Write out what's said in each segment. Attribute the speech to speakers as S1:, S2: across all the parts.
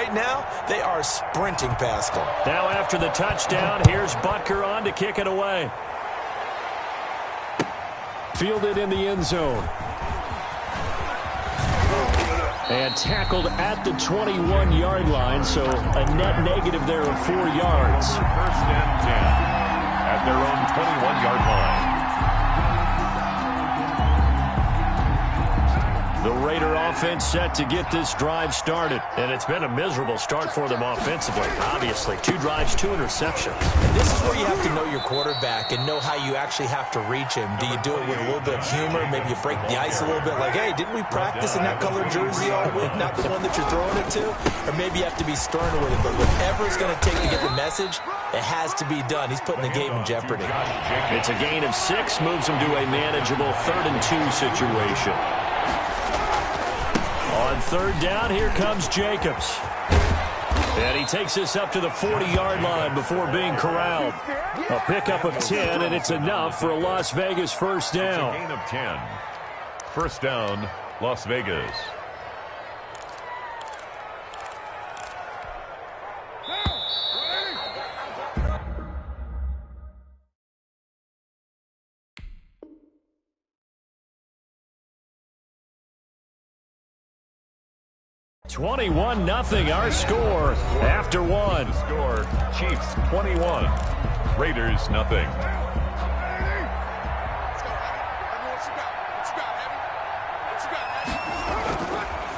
S1: right now, they are sprinting past them.
S2: Now after the touchdown, here's Butker on to kick it away. Fielded in the end zone. And tackled at the 21-yard line, so a net negative there of 4 yards.
S3: First and 10 at their own 21-yard line.
S2: The Raider offense set to get this drive started. And it's been a miserable start for them offensively, obviously. 2 drives, 2 interceptions.
S1: And this is where you have to know your quarterback and know how you actually have to reach him. Do you do it with a little bit of humor? Maybe you break the ice a little bit like, hey, didn't we practice in that colored jersey all week? Not the one that you're throwing it to? Or maybe you have to be sterner with it. But whatever it's going to take to get the message, it has to be done. He's putting the game in jeopardy.
S2: It's a gain of 6, moves him to a manageable 3rd and 2 situation. On 3rd down, here comes Jacobs. And he takes this up to the 40-yard line before being corralled. A pickup of 10, and it's enough for a Las Vegas first down.
S3: It's a gain of 10. First down, Las Vegas.
S2: $21-0 our score after 1.
S3: Score, Chiefs 21, Raiders nothing.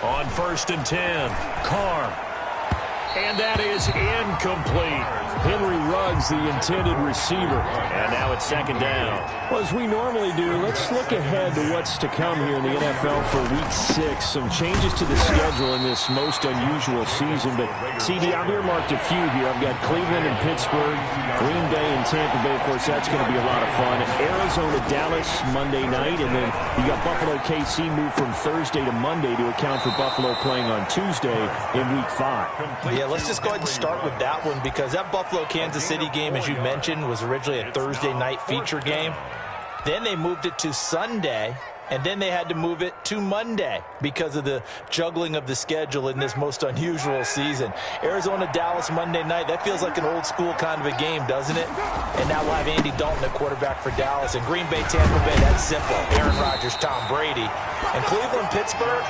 S2: On 1st and 10, Carr. And that is incomplete. Henry Ruggs, the intended receiver. And now it's 2nd down. Well, as we normally do, let's look ahead to what's to come here in the NFL for Week 6. Some changes to the schedule in this most unusual season. But, CD, I've earmarked a few here. I've got Cleveland and Pittsburgh, Green Bay and Tampa Bay. Of course, that's going to be a lot of fun. Arizona, Dallas, Monday night. And then you got Buffalo, KC moved from Thursday to Monday to account for Buffalo playing on Tuesday in Week 5.
S1: Yeah, let's just go ahead and start with that one because that Buffalo-Kansas City game, as you mentioned, was originally a Thursday night feature game. Then they moved it to Sunday, and then they had to move it to Monday because of the juggling of the schedule in this most unusual season. Arizona-Dallas Monday night, that feels like an old-school kind of a game, doesn't it? And now we'll have Andy Dalton at quarterback for Dallas. And Green Bay, Tampa Bay, that's simple. Aaron Rodgers, Tom Brady. And Cleveland, Pittsburgh,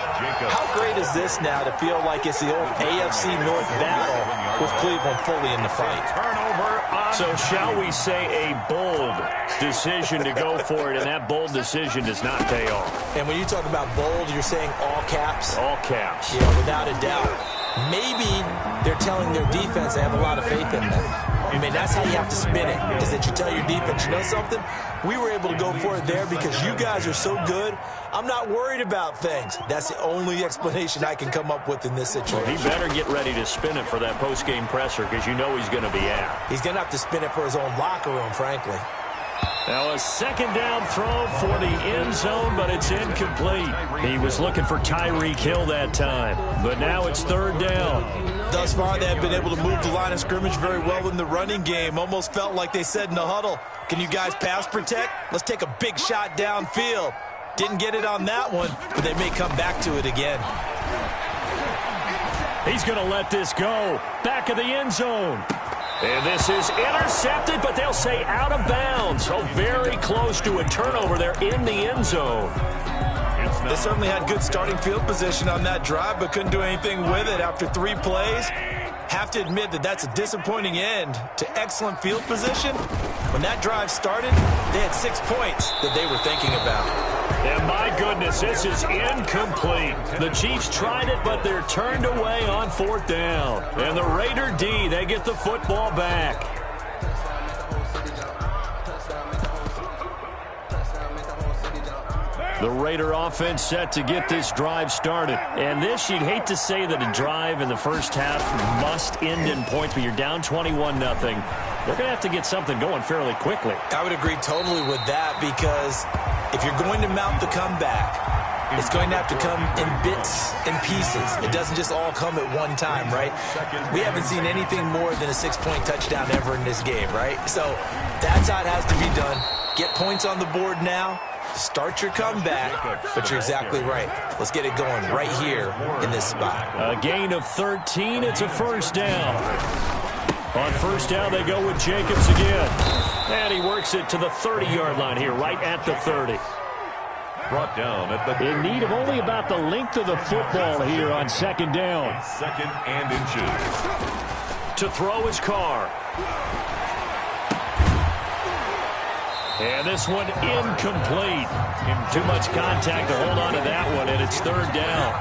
S1: how great is this now to feel like it's the old AFC North battle with Cleveland fully in the fight?
S2: So shall we say a bold decision to go for it, and that bold decision does not pay off.
S1: And when you talk about bold, you're saying all caps?
S2: All caps.
S1: Yeah, without a doubt. Maybe they're telling their defense they have a lot of faith in them. I mean, that's how you have to spin it, is that you tell your defense, you know something? We were able to go for it there because you guys are so good. I'm not worried about things. That's the only explanation I can come up with in this situation.
S2: Well, he better get ready to spin it for that post-game presser because you know he's going to be out.
S1: He's going to have to spin it for his own locker room, frankly.
S2: Now a 2nd down throw for the end zone, but it's incomplete. He was looking for Tyreek Hill that time, but now it's 3rd down.
S1: Thus far, they have been able to move the line of scrimmage very well in the running game. Almost felt like they said in the huddle, can you guys pass protect? Let's take a big shot downfield. Didn't get it on that one, but they may come back to it again.
S2: He's going to let this go. Back of the end zone. And this is intercepted, but they'll say out of bounds. So very close to a turnover there in the end zone.
S1: They certainly had good starting field position on that drive, but couldn't do anything with it after 3 plays. Have to admit that that's a disappointing end to excellent field position. When that drive started, they had 6 points that they were thinking about.
S2: And my goodness, this is incomplete. The Chiefs tried it, but they're turned away on 4th down. And the Raider D, they get the football back. The Raider offense set to get this drive started. And this, you'd hate to say that a drive in the first half must end in points, but you're down 21-0. They're going to have to get something going fairly quickly.
S1: I would agree totally with that because if you're going to mount the comeback, it's going to have to come in bits and pieces. It doesn't just all come at one time, right? We haven't seen anything more than a 6-point touchdown ever in this game, right? So that's how it has to be done. Get points on the board now. Start your comeback, but you're exactly right. Let's get it going right here in this spot.
S2: A gain of 13. It's a first down. On first down, they go with Jacobs again. And he works it to the 30-yard line here, right at the 30.
S3: Brought down at the
S2: in need of only about the length of the football here on second down.
S3: Second and inches.
S2: To throw his Carr. And this one incomplete. Too much contact to hold on to that one, and it's third down.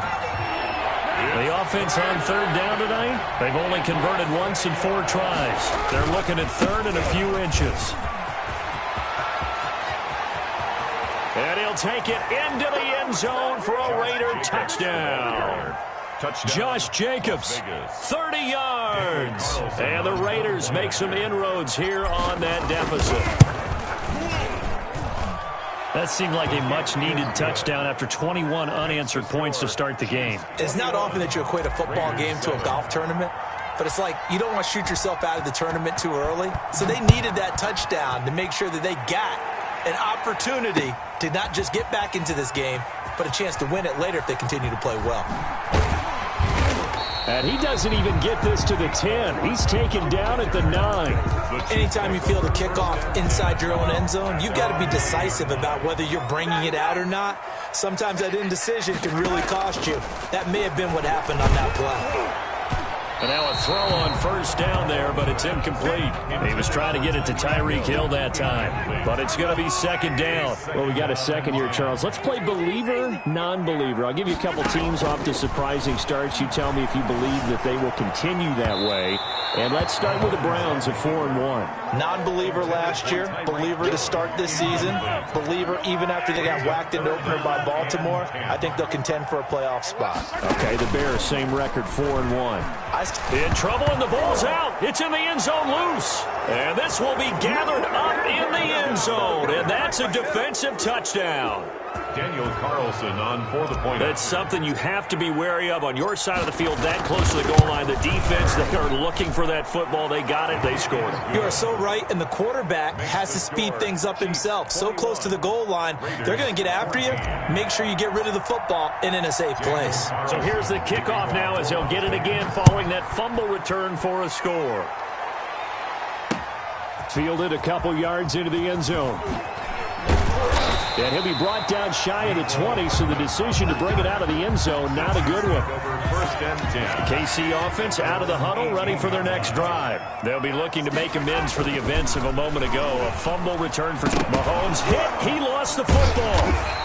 S2: The offense on third down tonight, they've only converted once in 4 tries. They're looking at third and a few inches. And he'll take it into the end zone for a Raider touchdown. Josh Jacobs, 30 yards. And the Raiders make some inroads here on that deficit. That seemed like a much-needed touchdown after 21 unanswered points to start the game.
S1: It's not often that you equate a football game to a golf tournament, but it's like you don't want to shoot yourself out of the tournament too early. So they needed that touchdown to make sure that they got an opportunity to not just get back into this game, but a chance to win it later if they continue to play well.
S2: And he doesn't even get this to the 10. He's taken down at the 9.
S1: Anytime you feel the kickoff inside your own end zone, you've got to be decisive about whether you're bringing it out or not. Sometimes that indecision can really cost you. That may have been what happened on that play.
S2: And now a throw on first down there, but it's incomplete. He was trying to get it to Tyreek Hill that time, but it's going to be second down. Well, we got a second here, Charles. Let's play believer, non-believer. I'll give you a couple teams off to surprising starts. You tell me if you believe that they will continue that way. And let's start with the Browns at 4-1.
S1: Non-believer last year, believer to start this season, believer even after they got whacked in the opener by Baltimore. I think they'll contend for a playoff spot.
S2: Okay, the Bears, same record, 4-1. In trouble, and the ball's out. It's in the end zone loose. And this will be gathered up in the end zone. And that's a defensive touchdown.
S3: Daniel Carlson on for the point.
S2: That's something you have to be wary of on your side of the field, that close to the goal line. The defense, they are looking for that football. They got it. They scored it.
S1: You are so right, and the quarterback has to speed things up himself. So close to the goal line, they're going to get after you. Make sure you get rid of the football and in a safe place.
S2: So here's the kickoff now as he'll get it again following that fumble return for a score. Fielded a couple yards into the end zone. And he'll be brought down shy of the 20, so the decision to bring it out of the end zone, not a good one.
S3: First and 10.
S2: KC offense out of the huddle, ready for their next drive. They'll be looking to make amends for the events of a moment ago. A fumble return for Mahomes. Hit. He lost the football.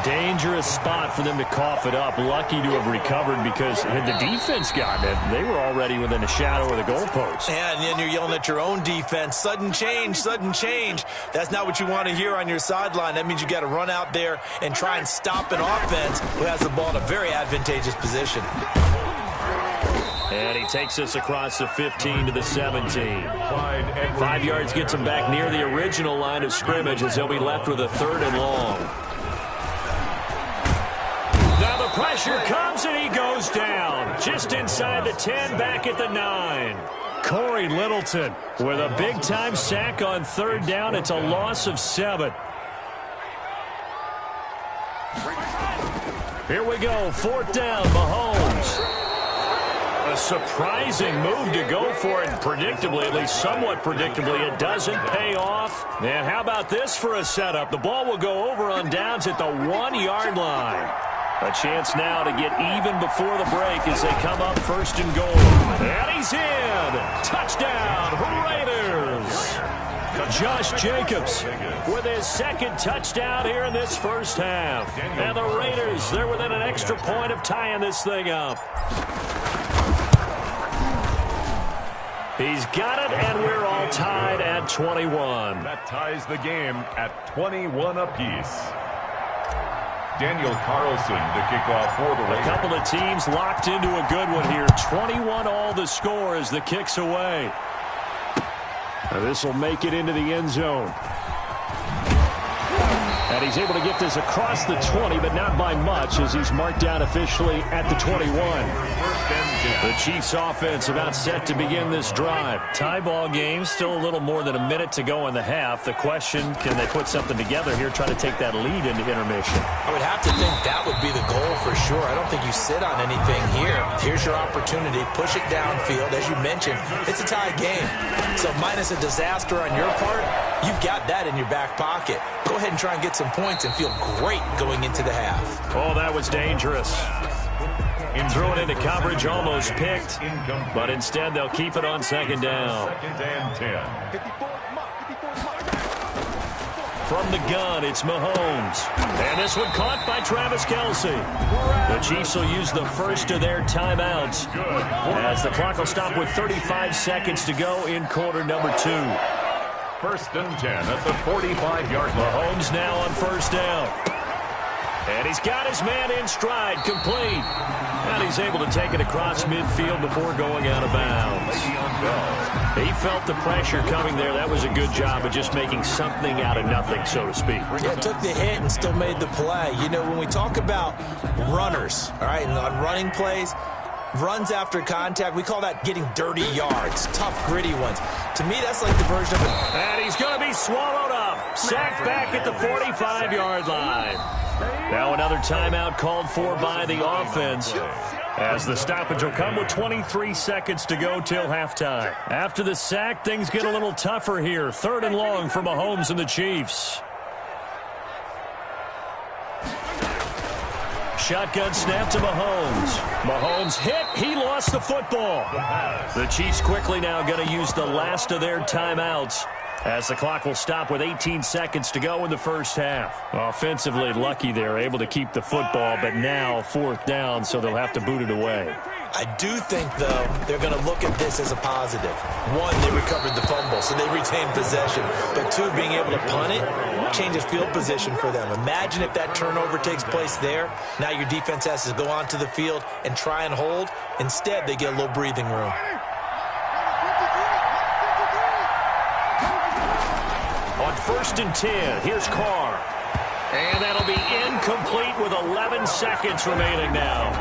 S2: Dangerous spot for them to cough it up. Lucky to have recovered because had the defense gotten it, they were already within a shadow of the goalpost.
S1: Yeah, and then you're yelling at your own defense. Sudden change, sudden change. That's not what you want to hear on your sideline. That means you got to run out there and try and stop an offense who has the ball in a very advantageous position.
S2: And he takes us across the 15 to the 17. 5 yards gets him back near the original line of scrimmage as they'll be left with a 3rd and long. Now the pressure comes and he goes down. Just inside the 10, back at the 9. Corey Littleton with a big-time sack on 3rd down. It's a loss of 7. Here we go, 4th down, Mahomes. A surprising move to go for it predictably, at least somewhat predictably. It doesn't pay off. And how about this for a setup? The ball will go over on downs at the 1-yard line. A chance now to get even before the break as they come up 1st and goal. And he's in. Touchdown, Raiders. Josh Jacobs with his 2nd touchdown here in this first half. And the Raiders, they're within an extra point of tying this thing up. He's got it, and we're all tied at 21.
S3: That ties the game at 21 apiece. Daniel Carlson to kick off for the Raiders.
S2: A couple of teams locked into a good one here. 21 all the score as the kick's away. This will make it into the end zone. And he's able to get this across the 20, but not by much as he's marked down officially at the 21. The Chiefs offense about set to begin this drive. Tie ball game, still a little more than a minute to go in the half. The question, can they put something together here, try to take that lead into intermission?
S1: I would have to think that would be the goal for sure. I don't think you sit on anything here. Here's your opportunity. Push it downfield. As you mentioned, it's a tie game. So minus a disaster on your part, you've got that in your back pocket. Go ahead and try and get some points and feel great going into the half.
S2: Oh, that was dangerous. Thrown into coverage, almost picked, but instead they'll keep it on second down. From the gun, it's Mahomes. And this one caught by Travis Kelce. The Chiefs will use the first of their timeouts as the clock will stop with 35 seconds to go in quarter number 2.
S3: 1st and 10 at the 45-yard line.
S2: Mahomes now on first down. And he's got his man in stride, complete. And he's able to take it across midfield before going out of bounds. He felt the pressure coming there. That was a good job of just making something out of nothing, so to speak.
S1: Yeah, took the hit and still made the play. You know, when we talk about runners, all right, and on running plays, runs after contact, we call that getting dirty yards, tough, gritty ones. To me, that's like the version of it.
S2: And he's going to be swallowed up. Sacked back at the 45-yard line. Now another timeout called for by the offense as the stoppage will come with 23 seconds to go till halftime. After the sack, things get a little tougher here. 3rd and long for Mahomes and the Chiefs. Shotgun snap to Mahomes. Mahomes hit. He lost the football. The Chiefs quickly now going to use the last of their timeouts as the clock will stop with 18 seconds to go in the first half. Offensively lucky they're able to keep the football, but now 4th down, so they'll have to boot it away.
S1: I do think, though, they're going to look at this as a positive. 1, they recovered the fumble, so they retained possession. But 2, being able to punt it changes field position for them. Imagine if that turnover takes place there. Now your defense has to go onto the field and try and hold. Instead, they get a little breathing room.
S2: On 1st and 10, here's Carr. And that'll be incomplete with 11 seconds remaining now.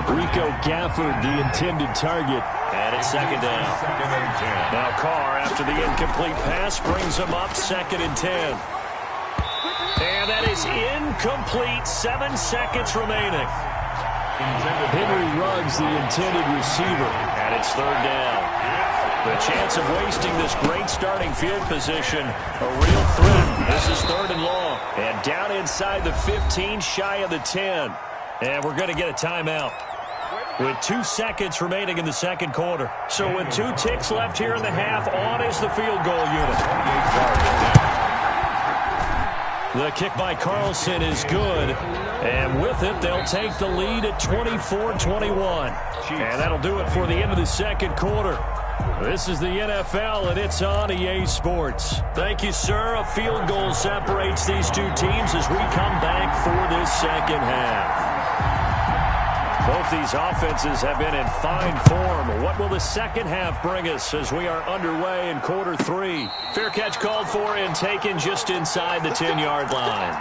S2: Rico Gafford, the intended target. And it's 2nd down. Now Carr, after the incomplete pass, brings him up 2nd and 10. And that is incomplete. 7 seconds remaining. Henry Ruggs, the intended receiver. And it's 3rd down. The chance of wasting this great starting field position, a real threat. This is 3rd and long. And down inside the 15, shy of the 10. And we're going to get a timeout with 2 seconds remaining in the second quarter. So with 2 ticks left here in the half, on is the field goal unit. The kick by Carlson is good. And with it, they'll take the lead at 24-21. And that'll do it for the end of the second quarter. This is the NFL, and it's on EA Sports. Thank you, sir. A field goal separates these two teams as we come back for this second half. Both these offenses have been in fine form. What will the second half bring us as we are underway in quarter 3? Fair catch called for and taken just inside the 10-yard line.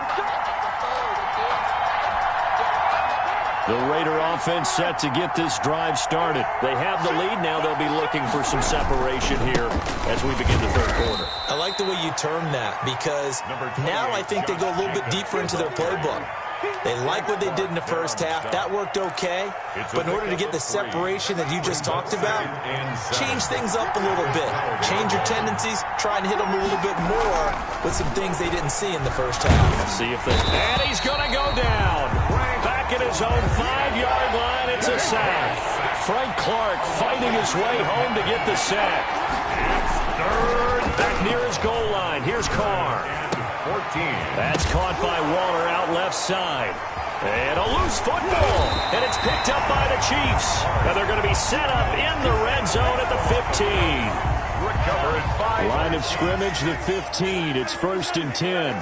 S2: The Raider offense set to get this drive started. They have the lead. Now they'll be looking for some separation here as we begin the third quarter.
S1: I like the way you term that because now I think they go a little bit deeper into their playbook. They like what they did in the first half. That worked okay. But in order to get the separation that you just talked about, change things up a little bit. Change your tendencies. Try and hit them a little bit more with some things they didn't see in the first half.
S2: See if they... And he's going to go down. Back at his own 5-yard line, it's a sack. Frank Clark fighting his way home to get the sack. Back near his goal line. Here's Carr.
S3: 14.
S2: That's caught by Waller out left side. And a loose football. And it's picked up by the Chiefs. And they're going to be set up in the red zone at the 15.
S3: Recover at 5.
S2: Line of scrimmage, the 15. It's 1st and 10.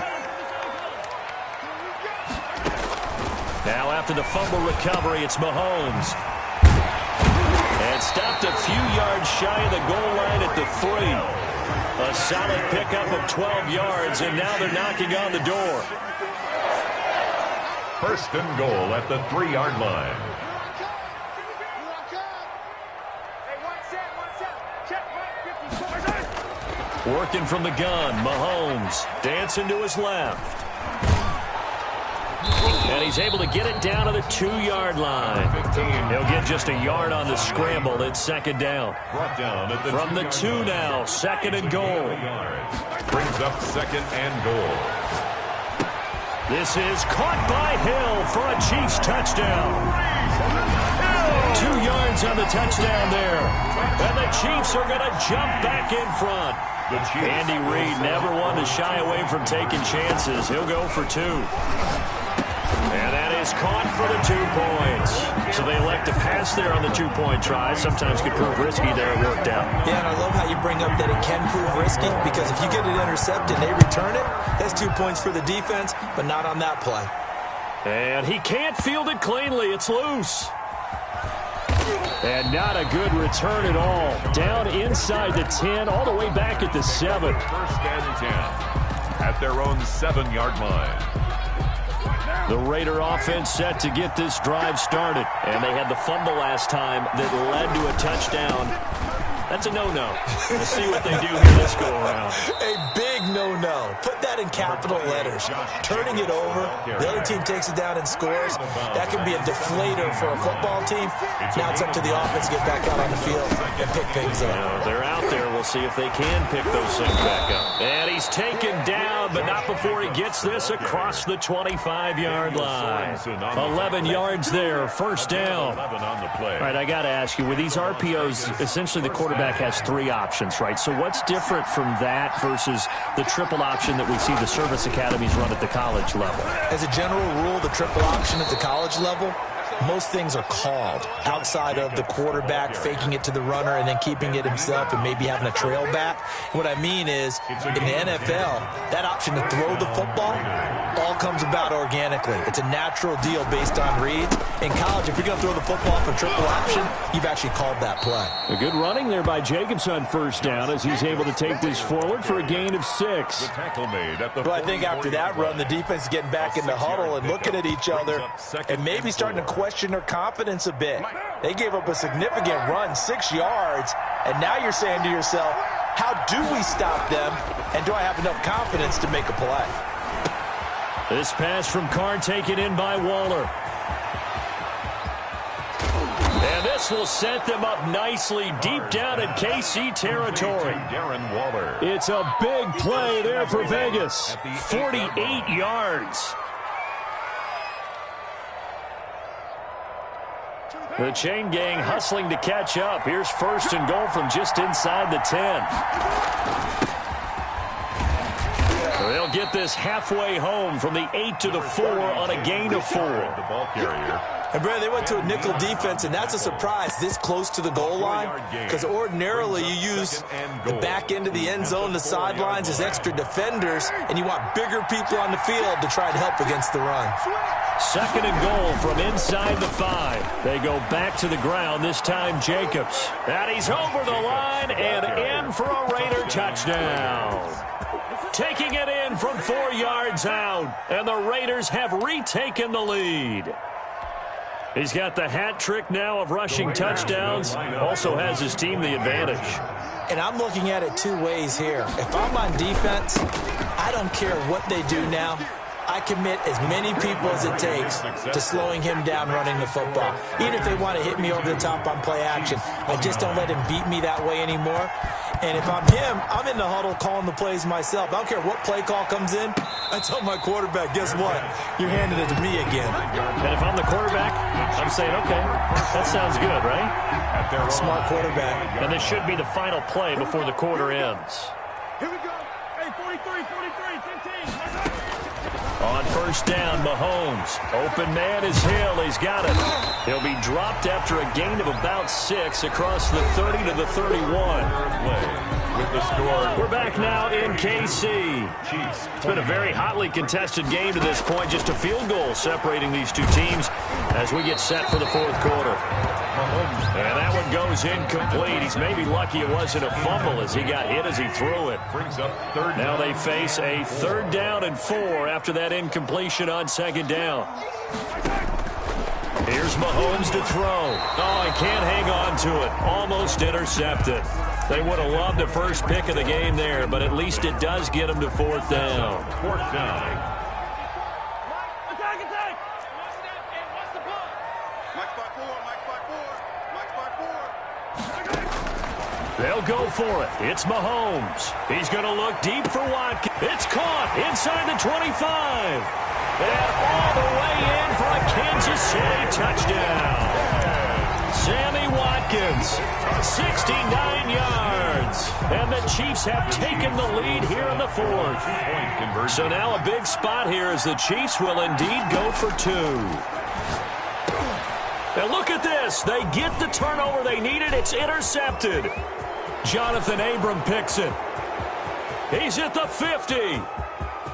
S2: Now after the fumble recovery, it's Mahomes. And stopped a few yards shy of the goal line at the 3. A solid pickup of 12 yards, and now they're knocking on the door.
S3: First and goal at the 3-yard line.
S2: Working from the gun, Mahomes dancing to his left. And he's able to get it down to the 2-yard line. He'll get just a yard on the scramble. It's second down. From the 2 now, second and goal.
S3: Brings up second and goal.
S2: This is caught by Hill for a Chiefs touchdown. 2 yards on the touchdown there. And the Chiefs are going to jump back in front. Andy Reid never one to shy away from taking chances. He'll go for 2. And that is caught for the 2 points. So they elect to pass there on the 2-point try. Sometimes could prove risky there. It worked out.
S1: Yeah, and I love how you bring up that it can prove risky, because if you get it intercepted and they return it, that's 2 points for the defense, but not on that play.
S2: And he can't field it cleanly. It's loose. And not a good return at all. Down inside the 10, all the way back at the 7.
S3: First and 10 at their own 7-yard line.
S2: The Raider offense set to get this drive started. And they had the fumble last time that led to a touchdown. That's a no-no. We'll see what they do here this go-around.
S1: A big no-no. Put that in capital letters. Turning it over, the other team takes it down and scores. That can be a deflator for a football team. Now it's up to the offense to get back out on the field and pick things up.
S2: They're out there. We'll see if they can pick those things back up. And he's taken down, but not before he gets this across the 25-yard line. 11 yards there, first down. All right, I got to ask you, with these RPOs, essentially the quarterback has 3 options, right? So what's different from that versus the triple option that we see the service academies run at the college level?
S1: As a general rule, the triple option at the college level, most things are called outside of the quarterback faking it to the runner and then keeping it himself and maybe having a trail back. What I mean is, in the NFL, that option to throw the football all comes about organically. It's a natural deal based on reads. In college, if you're going to throw the football for triple option, you've actually called that play.
S2: A good running there by Jacobs on first down as he's able to take this forward for a gain of 6.
S1: But I think after that run, the defense is getting back in the huddle and looking at each other and maybe starting to question their confidence a bit. They gave up a significant run, 6 yards, and now you're saying to yourself, how do we stop them, and do I have enough confidence to make a play?
S2: This pass from Carr taken in by Waller. And this will set them up nicely deep down in KC territory. It's a big play there for Vegas. 48 yards. The chain gang hustling to catch up. Here's first and goal from just inside the 10. They'll get this halfway home from the 8 to the 4 on a gain of 4.
S3: The ball carrier.
S1: And, Brad, they went to a nickel defense, and that's a surprise this close to the goal line, because ordinarily you use the back end of the end zone, the sidelines as extra defenders, and you want bigger people on the field to try to help against the run.
S2: Second and goal from inside the 5. They go back to the ground, this time Jacobs. And he's over the line and in for a Raider touchdown. Taking it in from 4 yards out, and the Raiders have retaken the lead. He's got the hat trick now of rushing touchdowns. Also has his team the advantage.
S1: And I'm looking at it 2 ways here. If I'm on defense, I don't care what they do now. I commit as many people as it takes to slowing him down running the football. Even if they want to hit me over the top on play action, I just don't let him beat me that way anymore. And if I'm him, I'm in the huddle calling the plays myself. I don't care what play call comes in. I tell my quarterback, guess what? You're handing it to me again.
S2: And if I'm the quarterback, I'm saying, okay, that sounds good, right?
S1: Smart quarterback.
S2: And this should be the final play before the quarter ends.
S4: Here we go. Hey, 43, 15.
S2: On first down, Mahomes. Open man is Hill. He's got it. He'll be dropped after a gain of about 6 across the 30 to the 31.
S3: With the score.
S2: We're back now in KC. It's been a very hotly contested game to this point. Just a field goal separating these two teams as we get set for the 4th quarter. And that one goes throws incomplete. He's maybe lucky it wasn't a fumble as he got hit as he threw it.
S3: Brings up third.
S2: Now they face a 3rd down and 4 after that incompletion on 2nd down. Here's Mahomes to throw. Oh, he can't hang on to it. Almost intercepted. They would have loved the first pick of the game there, but at least it does get them to 4th down.
S3: 4th down.
S2: They'll go for it. It's Mahomes. He's going to look deep for Watkins. It's caught inside the 25. And all the way in for a Kansas City touchdown. Sammy Watkins, 69 yards. And the Chiefs have taken the lead here in the 4th. So now a big spot here as the Chiefs will indeed go for 2. Now look at this. They get the turnover they needed. It's intercepted. Jonathan Abram picks it. He's at the 50,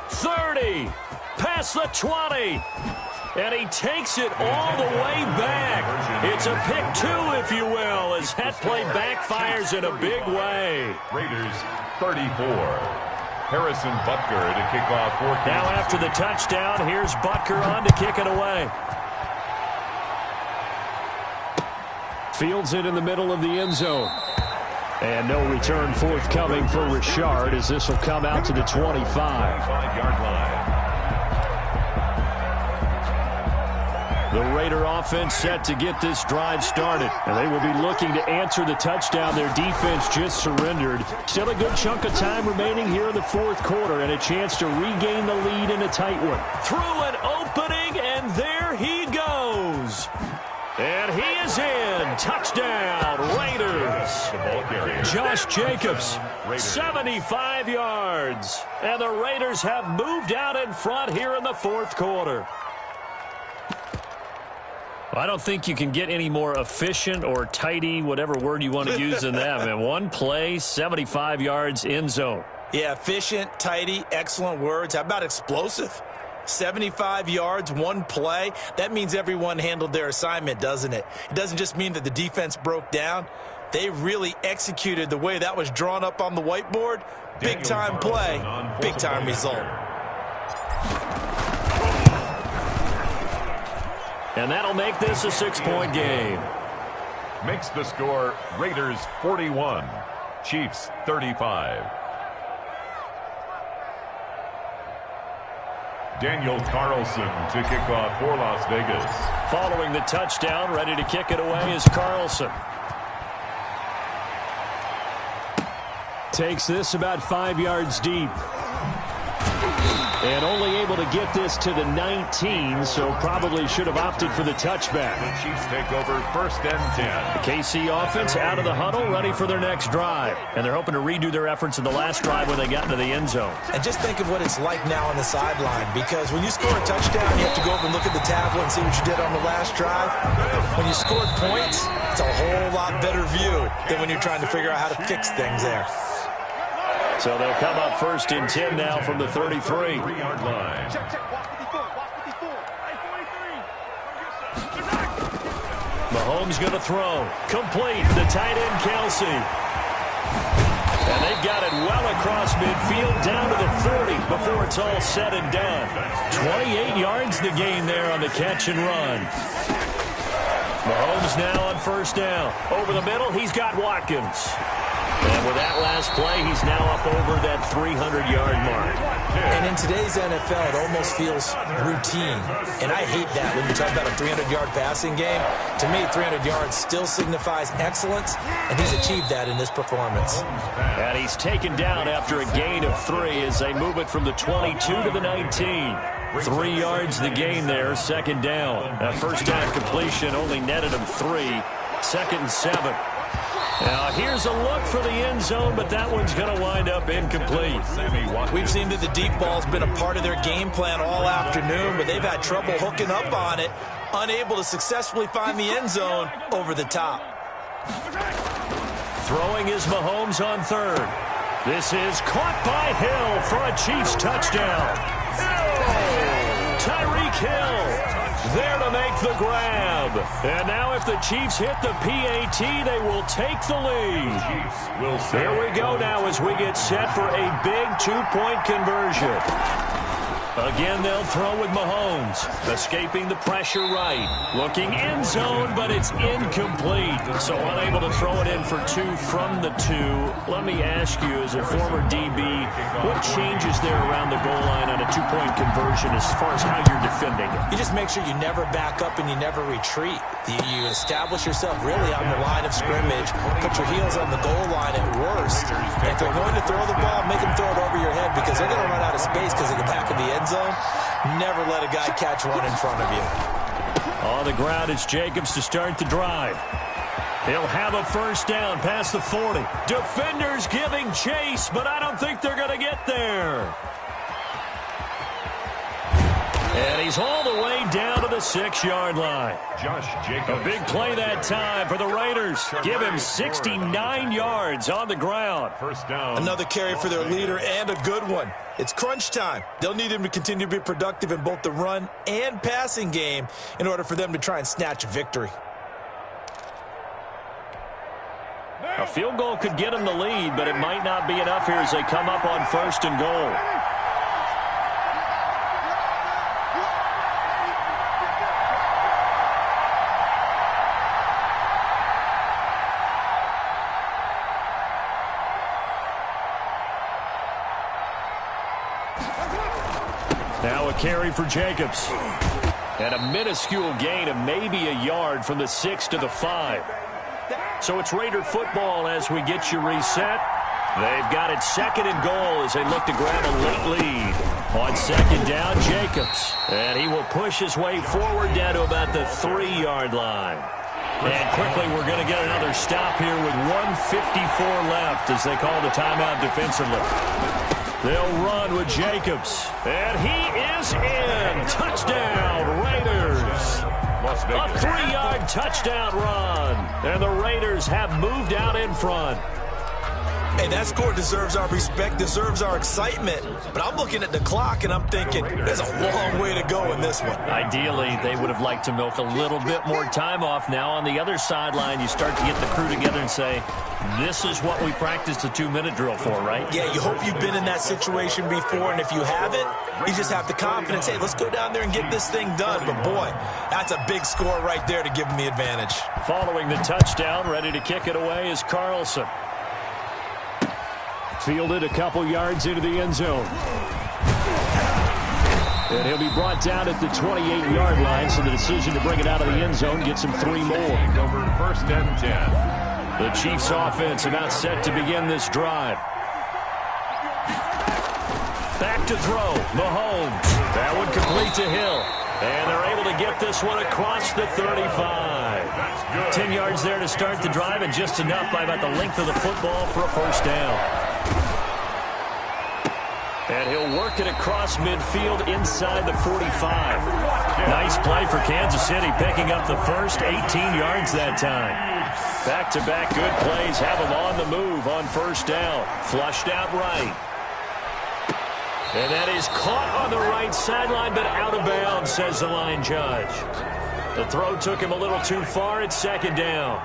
S2: 30, past the 20, and he takes it all the way back. It's a pick 2, if you will, as that play backfires in a big way.
S3: Raiders 34. Harrison Butker to kick off for Kansas.
S2: Now after the touchdown, here's Butker on to kick it away. Fields it in the middle of the end zone. And no return forthcoming for Richard as this will come out to the 25.
S3: 5-yard line.
S2: The Raider offense set to get this drive started. And they will be looking to answer the touchdown their defense just surrendered. Still a good chunk of time remaining here in the 4th quarter and a chance to regain the lead in a tight one. Through an opening, and there he goes. And he is in. Touchdown, Raiders. Josh Jacobs, 75 yards. And the Raiders have moved out in front here in the 4th quarter. I don't think you can get any more efficient or tidy, whatever word you want to use in that, man. One play, 75 yards, end zone.
S1: Yeah, efficient, tidy, excellent words. How about explosive? 75 yards, one play. That means everyone handled their assignment, doesn't it? It doesn't just mean that the defense broke down. They really executed the way that was drawn up on the whiteboard. Big-time play, big-time result.
S2: And that'll make this a 6-point game.
S3: Makes the score Raiders 41, Chiefs 35. Daniel Carlson to kick off for Las Vegas.
S2: Following the touchdown, ready to kick it away is Carlson. Takes this about 5 yards deep. And only able to get this to the 19, so probably should have opted for the touchback.
S3: The Chiefs take over 1st and 10.
S2: The KC offense out of the huddle, ready for their next drive. And they're hoping to redo their efforts in the last drive when they got into the end zone.
S1: And just think of what it's like now on the sideline, because when you score a touchdown, you have to go over and look at the tablet and see what you did on the last drive. When you scored points, it's a whole lot better view than when you're trying to figure out how to fix things there.
S2: So they'll come up 1st and 10 now from the 33.
S3: 3-yard line.
S2: Mahomes going to throw. Complete. The tight end, Kelsey. And they've got it well across midfield down to the 40 before it's all said and done. 28 yards the gain there on the catch and run. Mahomes now on 1st down. Over the middle, he's got Watkins. And with that last play, he's now up over that 300-yard mark.
S1: And in today's NFL, it almost feels routine. And I hate that when you talk about a 300-yard passing game. To me, 300 yards still signifies excellence, and he's achieved that in this performance.
S2: And he's taken down after a gain of 3 as they move it from the 22 to the 19. 3 yards the gain there, 2nd down. That 1st down completion only netted him 3. 2nd and 7. Now, here's a look for the end zone, but that one's going to wind up incomplete.
S1: We've seen that the deep ball's been a part of their game plan all afternoon, but they've had trouble hooking up on it, unable to successfully find the end zone over the top.
S2: Throwing is Mahomes on 3rd. This is caught by Hill for a Chiefs touchdown. Tyreek Hill there to make the grab. And now if the Chiefs hit the PAT, they will take the lead. Here we go now as we get set for a big two-point conversion. Again, they'll throw with Mahomes. Escaping the pressure right. Looking end zone, but it's incomplete. So unable to throw it in for two from the two. Let me ask you, as a former DB, what changes there around the goal line on a two-point conversion as far as how you're defending it?
S1: You just make sure you never back up and you never retreat. You establish yourself really on the line of scrimmage. Put your heels on the goal line at worst. And if they're going to throw the ball, make them throw it over your head because they're going to run out of space because of the back of the end zone. Never let a guy catch one in front of you.
S2: On the ground, it's Jacobs to start the drive. He'll have a first down past the 40. Defenders giving chase, but I don't think they're going to get there. And he's all the way down to the 6-yard line.
S3: Josh Jacobs.
S2: A big play that time for the Raiders. Give him 69 yards on the ground.
S3: First down.
S1: Another carry for their leader and a good one. It's crunch time. They'll need him to continue to be productive in both the run and passing game in order for them to try and snatch a victory.
S2: A field goal could get them the lead, but it might not be enough here as they come up on first and goal. Now a carry for Jacobs. And a minuscule gain of maybe a yard from the 6 to the 5. So it's Raider football as we get you reset. They've got it second and goal as they look to grab a late lead. On second down, Jacobs. And he will push his way forward down to about the 3-yard line. And quickly we're going to get another stop here with 1:54 left as they call the timeout defensively. They'll run with Jacobs. And he is in. Touchdown, Raiders. A 3-yard touchdown run. And the Raiders have moved out in front.
S1: Hey, that score deserves our respect, deserves our excitement. But I'm looking at the clock, and I'm thinking there's a long way to go in this one.
S2: Ideally, they would have liked to milk a little bit more time off. Now on the other sideline, you start to get the crew together and say, this is what we practiced the 2-minute drill for, right?
S1: Yeah, you hope you've been in that situation before, and if you haven't, you just have the confidence, hey, let's go down there and get this thing done. But, boy, that's a big score right there to give them the advantage.
S2: Following the touchdown, ready to kick it away is Carlson. Fielded a couple yards into the end zone. And he'll be brought down at the 28-yard line, so the decision to bring it out of the end zone gets him 3 more.
S3: Over first and 10.
S2: The Chiefs offense about set to begin this drive. Back to throw, Mahomes. That one complete to Hill. And they're able to get this one across the 35. 10 yards there to start the drive, and just enough by about the length of the football for a first down. And he'll work it across midfield inside the 45. Nice play for Kansas City, picking up the first 18 yards that time. Back-to-back good plays have them on the move on first down. Flushed out right. And that is caught on the right sideline, but out of bounds, says the line judge. The throw took him a little too far. It's second down.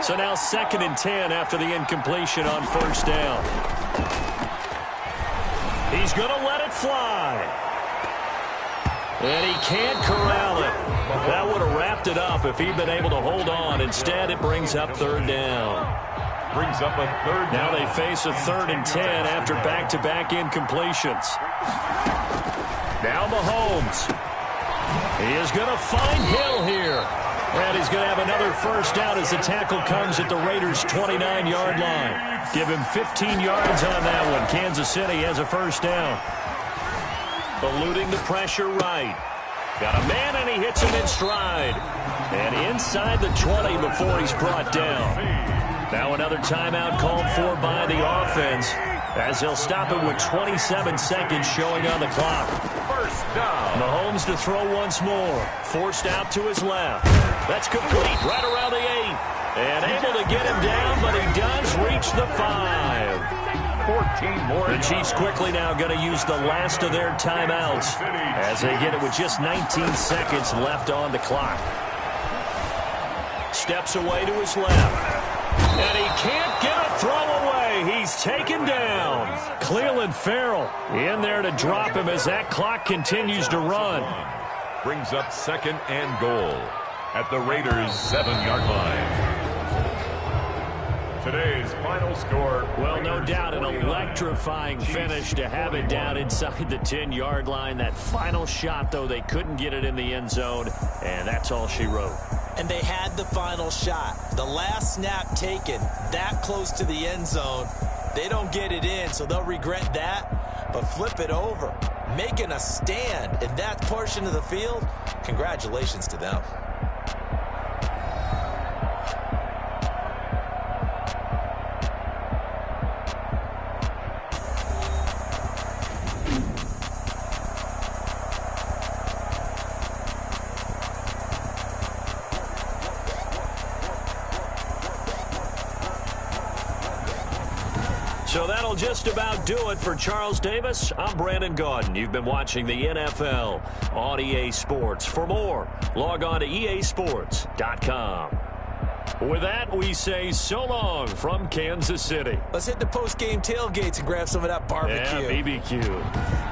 S2: So now second and 10 after the incompletion on first down. He's going to let it fly. And he can't corral it. That would have wrapped it up if he'd been able to hold on. Instead, it brings up third down.
S3: Brings up a third down.
S2: Now they face a 3rd and 10 after back-to-back incompletions. Now Mahomes. He is going to find Hill here. And he's going to have another first down as the tackle comes at the Raiders' 29-yard line. Give him 15 yards on that one. Kansas City has a first down. Eluding the pressure right. Got a man, and he hits him in stride. And inside the 20 before he's brought down. Now another timeout called for by the offense as they'll stop it with 27 seconds showing on the clock.
S3: First down.
S2: Mahomes to throw once more. Forced out to his left. That's complete right around the 8. And able to get him down, but he does reach the 5.
S3: 14 more.
S2: The Chiefs quickly now going to use the last of their timeouts as they get it with just 19 seconds left on the clock. Steps away to his left. And he can't get a throw away. He's taken down. Cleveland Farrell in there to drop him as that clock continues to run.
S3: Brings up 2nd and goal at the Raiders' 7-yard line. Today's final score.
S2: Well, no doubt an electrifying finish to have it down inside the 10-yard line. That final shot, though, they couldn't get it in the end zone, and that's all she wrote.
S1: And they had the final shot. The last snap taken that close to the end zone. They don't get it in, so they'll regret that. But flip it over, making a stand in that portion of the field, congratulations to them.
S2: So that'll just about do it for Charles Davis. I'm Brandon Gaudin. You've been watching the NFL on EA Sports. For more, log on to easports.com. With that, we say so long from Kansas City.
S1: Let's hit the post-game tailgates and grab some of that barbecue.
S2: Yeah, BBQ.